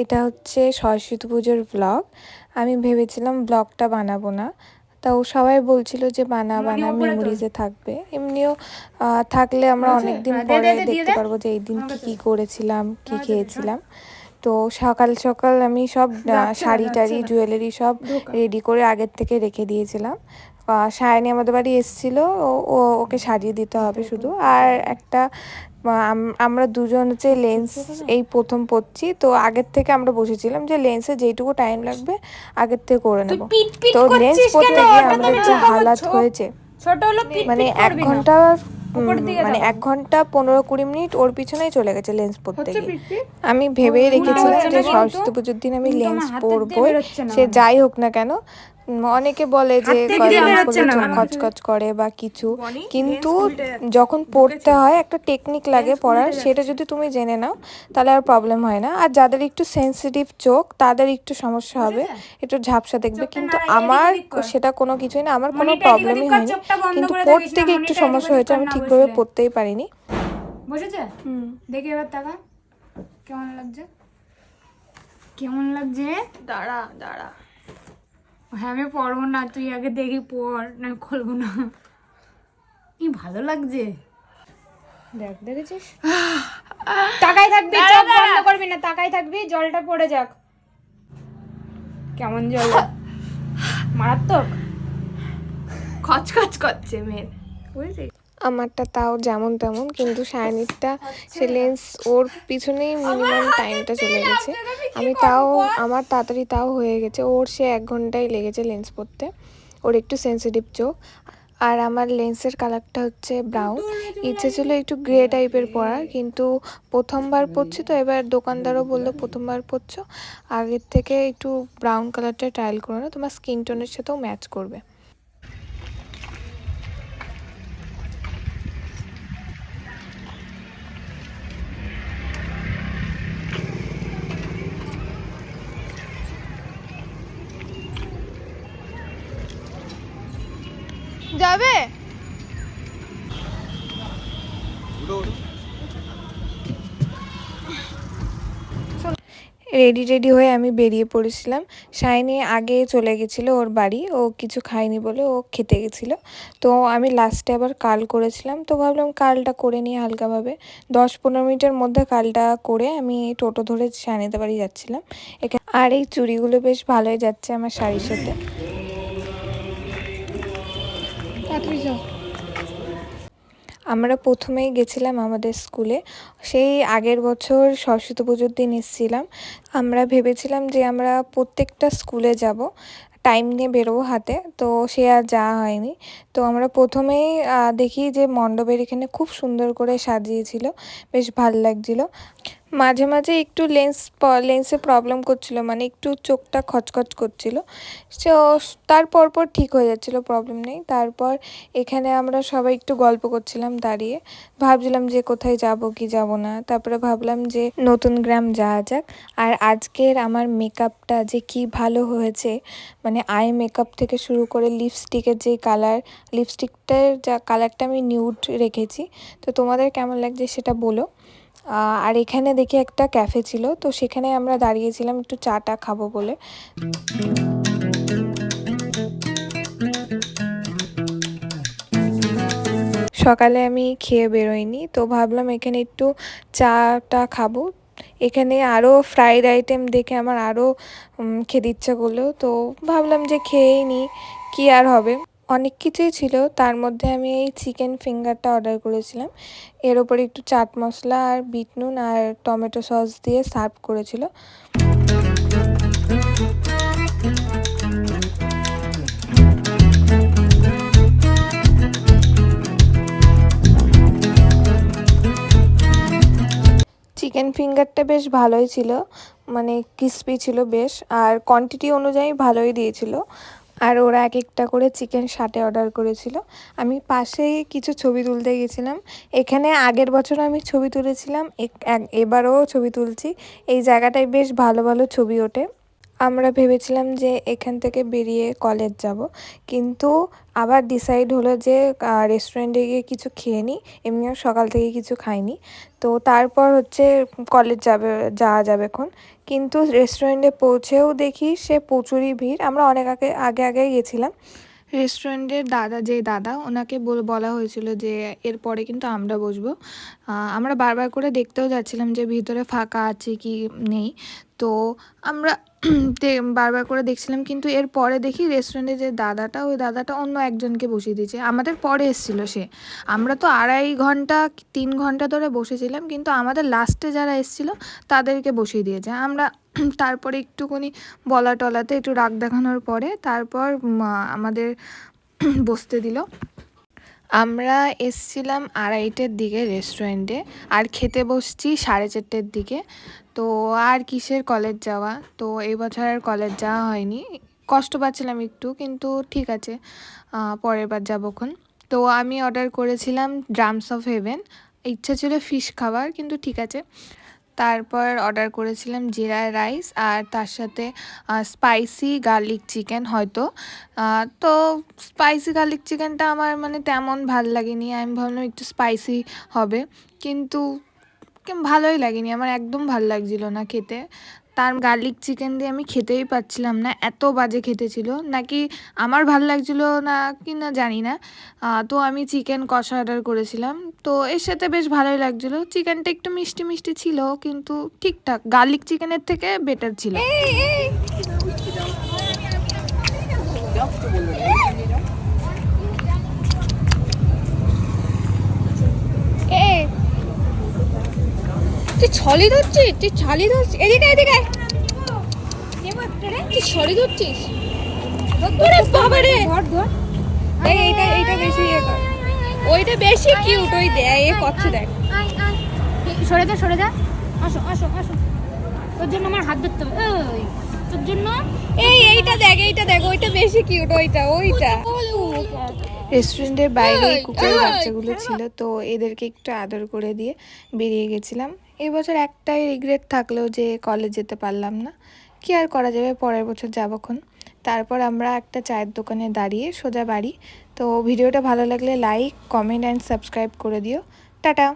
এটা হচ্ছে সরস্বতী পুজোর ব্লগ। আমি ভেবেছিলাম ব্লগটা বানাবো না, তাও সবাই বলছিল যে বানা মেমোরিজে থাকবে। এমনিও থাকলে আমরা অনেক দিন পরে দেখতে পারবো যে এই দিন কী করেছিলাম, কী খেয়েছিলাম। তো সকাল সকাল আমি সব শাড়ি টাড়ি জুয়েলারি সব রেডি করে আগের থেকে রেখে দিয়েছিলাম। সায়নী আমাদের বাড়ি এসেছিলো, ওকে সাজিয়ে দিতে হবে শুধু। আর একটা আমরা দুজন হচ্ছে লেন্স এই প্রথম পরছি, তো আগের থেকে আমরা বসেছিলাম যে লেন্সে যেইটুকু টাইম লাগবে আগের থেকে করে নেব। তো লেন্স পরতে গিয়ে আমাদের যে হালাত হয়েছে, মানে 1 ঘন্টা 15-20 মিনিট ওর পিছনেই চলে গেছে লেন্স পরতে গিয়ে। আমি ভেবেই রেখেছিলাম যে সরস্বতী পুজোর দিন আমি লেন্স পরবই, সে যাই হোক না কেন। অনেকে বলে যে চোখ খচখচ করে বা কিছু, কিন্তু যখন পড়তে হয় একটা টেকনিক লাগে পড়ার, সেটা যদি তুমি জেনে নাও তাহলে আর প্রবলেম হয় না। আর যাদের একটু সেন্সিটিভ চোখ তাদের একটু সমস্যা হবে, একটু ঝাপসা দেখবে, কিন্তু আমার সেটা কোনো কিছুই না, আমার কোনো প্রবলেমই হয়নি। কিন্তু পড়তে গিয়ে একটু সমস্যা হয়েছে, আমি ঠিকভাবে পড়তেই পারিনি। বসেছে? দেখে এবার টাকা কেমন লাগছে, কেমন লাগছে? দাঁড়া দাঁড়া, হ্যাঁ আমি পড়বো না, তুই আগে দেখি পড়, না খুলবো না। কি ভালো লাগছে দেখ, দেখেছিস? তাকাই থাকবি, চোখ বন্ধ করবি না, তাকাই থাকবি, জলটা পড়ে যাক। কেমন জল? মারাত্মক খচখচ করছে মেয়ের, বুঝলি? আমারটা তাও যেমন তেমন, কিন্তু সায়নীরটা সে লেন্স ওর পিছনেই মিনিমাম টাইমটা চলে গেছে। আমি তাও আমার তাড়াতাড়ি তাও হয়ে গেছে, ওর সে 1 ঘন্টাই লেগেছে লেন্স পরতে। ওর একটু সেন্সিটিভ চোখ। আর আমার লেন্সের কালারটা হচ্ছে ব্রাউন। ইচ্ছে ছিল একটু গ্রে টাইপের পরার, কিন্তু প্রথমবার পরছি তো, এবার দোকানদারও বললো প্রথমবার পরছো, আগের থেকে একটু ব্রাউন কালারটা ট্রায়াল করো না, তোমার স্কিন টোনের সাথেও ম্যাচ করবে। যাবে রেডি হয়ে আমি বেরিয়ে পড়েছিলাম। সায়নী আগে চলে গেছিলো ওর বাড়ি, ও কিছু খায়নি বলে ও খেতে গেছিলো। তো আমি লাস্টে আবার কাল করেছিলাম, তো ভাবলাম কালটা করে নিই হালকাভাবে। 10-15 মিনিটের মধ্যে কালটা করে আমি টোটো ধরে সায়নীদের বাড়ি যাচ্ছিলাম। আর এই চুড়িগুলো বেশ ভালোই যাচ্ছে আমার শাড়ির সাথে। আমরা প্রথমেই গেছিলাম আমাদের স্কুলে, সেই আগের বছর সরস্বতী পুজোর দিন এসেছিলাম। আমরা ভেবেছিলাম যে আমরা প্রত্যেকটা স্কুলে যাব, টাইম নিয়ে বেরোবো হাতে, তো সে আর যাওয়া হয়নি। তো আমরা প্রথমেই দেখি যে মণ্ডপের এখানে খুব সুন্দর করে সাজিয়েছিল, বেশ ভালো লাগছিলো। মাঝে মাঝে একটু লেন্সে প্রবলেম করছিল, মানে একটু চোখটা খচখচ করছিল, সো তারপর ঠিক হয়ে যাচ্ছিলো, প্রবলেম নেই। তারপর এখানে আমরা সবাই একটু গল্প করছিলাম দাঁড়িয়ে, ভাবছিলাম যে কোথায় যাব কি যাব না। তারপরে ভাবলাম যে নতুন গ্রাম যাওয়া যাক। আর আজকের আমার মেকআপটা যে কি ভালো হয়েছে, মানে আই মেকআপ থেকে শুরু করে লিপস্টিকের যে কালার, লিপস্টিকটার যা কালারটা আমি নিউড রেখেছি। তো তোমাদের কেমন লাগছে সেটা বলো। আর এখানে দেখি একটা ক্যাফে ছিল, তো সেখানে আমরা দাঁড়িয়েছিলাম একটু চাটা খাবো বলে। সকালে আমি খেয়ে বেরোইনি, তো ভাবলাম এখানে একটু চাটা খাবো। এখানে আরও ফ্রাইড আইটেম দেখে আমার আরও খেতে ইচ্ছা করলো, তো ভাবলাম যে খেয়েই নিই, কী আর হবে। অনেক কিছুই ছিল, তার মধ্যে আমি এই চিকেন ফিঙ্গারটা অর্ডার করেছিলাম। এর ওপরে একটু চাট মশলা আর বিট নুন আর টমেটো সস দিয়ে সার্ভ করেছিল। চিকেন ফিঙ্গারটা বেশ ভালোই ছিল, মানে ক্রিস্পি ছিল বেশ, আর কোয়ান্টিটি অনুযায়ী ভালোই দিয়েছিল। আর ওরা এক একটা করে চিকেন 60 অর্ডার করেছিল। আমি পাশেই কিছু ছবি তুলতে গেছিলাম। এখানে আগের বছর আমি ছবি তুলেছিলাম, এবারও ছবি তুলছি। এই জায়গাটায় বেশ ভালো ভালো ছবি ওঠে। আমরা ভেবেছিলাম যে এখান থেকে বেরিয়ে কলেজ যাব, কিন্তু আবার ডিসাইড হলো যে রেস্টুরেন্টে গিয়ে কিছু খেয়ে নিই, এমনিও সকাল থেকে কিছু খাইনি। তো তারপর হচ্ছে কলেজ যাওয়া যাবে এখন। কিন্তু রেস্টুরেন্টে পৌঁছেও দেখি সে প্রচুরই ভিড়। আমরা অনেক আগে গেছিলাম। রেস্টুরেন্টের দাদা ওনাকে বলা হয়েছিল যে এরপরে কিন্তু আমরা বসবো। আমরা বারবার করে দেখতেও যাচ্ছিলাম যে ভিতরে ফাঁকা আছে কি নেই। তো আমরা বারবার করে দেখছিলাম, কিন্তু এর পরে দেখি রেস্টুরেন্টে যে ওই দাদাটা অন্য একজনকে বসিয়ে দিয়েছে। আমাদের পরে এসেছিল সে। আমরা তো 2.5 ঘন্টা 3 ঘন্টা ধরে বসেছিলাম, কিন্তু আমাদের লাস্টে যারা এসেছিল তাদেরকে বসিয়ে দিয়েছে। আমরা তারপরে একটুখানি বলা টলাতে একটু রাগ দেখানোর পরে তারপর আমাদের বসতে দিল। আমরা এসছিলাম 2:30টার দিকে রেস্টুরেন্টে, আর খেতে বসছি 4:30টার দিকে। তো আর কিসের কলেজ যাওয়া, তো এই বছর আর কলেজ যাওয়া হয়নি। কষ্ট পাচ্ছিলাম একটু, কিন্তু ঠিক আছে, পরের বার যাবোখন। তো আমি অর্ডার করেছিলাম ড্রামস অফ হেভেন। ইচ্ছা ছিল ফিশ খাবার, কিন্তু ঠিক আছে। তারপর অর্ডার করেছিলাম জিরা রাইস, আর তার সাথে স্পাইসি গার্লিক চিকেন হয়তো। তো স্পাইসি গার্লিক চিকেনটা আমার মানে তেমন ভাল লাগেনি। আমি ভাবলাম একটু স্পাইসি হবে, কিন্তু ভালোই লাগেনি আমার, একদম ভালো লাগছিল না খেতে। তার গার্লিক চিকেন দিয়ে আমি খেতেই পাচ্ছিলাম না, এত বাজে খেতে ছিল। নাকি আমার ভালো লাগছিল না কি না জানি না। তো আমি চিকেন কষা অর্ডার করেছিলাম, তো এর সাথে বেশ ভালোই লাগছিলো। চিকেনটা একটু মিষ্টি মিষ্টি ছিল, কিন্তু ঠিকঠাক, গার্লিক চিকেনের থেকে বেটার ছিল। তুই ছলি ধরছিস, এদিকে এদিকে তুই ছলি ধরছিস। ওরে বাবা রে, ধর এইটা বেশি ওইটা বেশি কিউট, ওই দেখ এ করছে, দেখ সরে যা। আসো তোর জন্য আমার হাত ধরতে হবে, ওই তোর জন্য। এইটা দেখ ওইটা বেশি কিউট, ওইটা রেস্টুরেন্টের বাইরে কুকুরের বাচ্চাগুলো ছিল, তো এদেরকে একটু আদর করে দিয়ে বেরিয়ে গেছিলাম। এবছর একটাই রিগ্রেট থাকলেও যে কলেজ যেতে পারলাম না। কি আর করা যাবে, পরের বছর যাবখন। তারপর আমরা একটা চায়ের দোকানে দাঁড়িয়ে সোজা বাড়ি। তো ভিডিওটা ভালো লাগলে লাইক, কমেন্ট অ্যান্ড সাবস্ক্রাইব করে দিও। টাটা।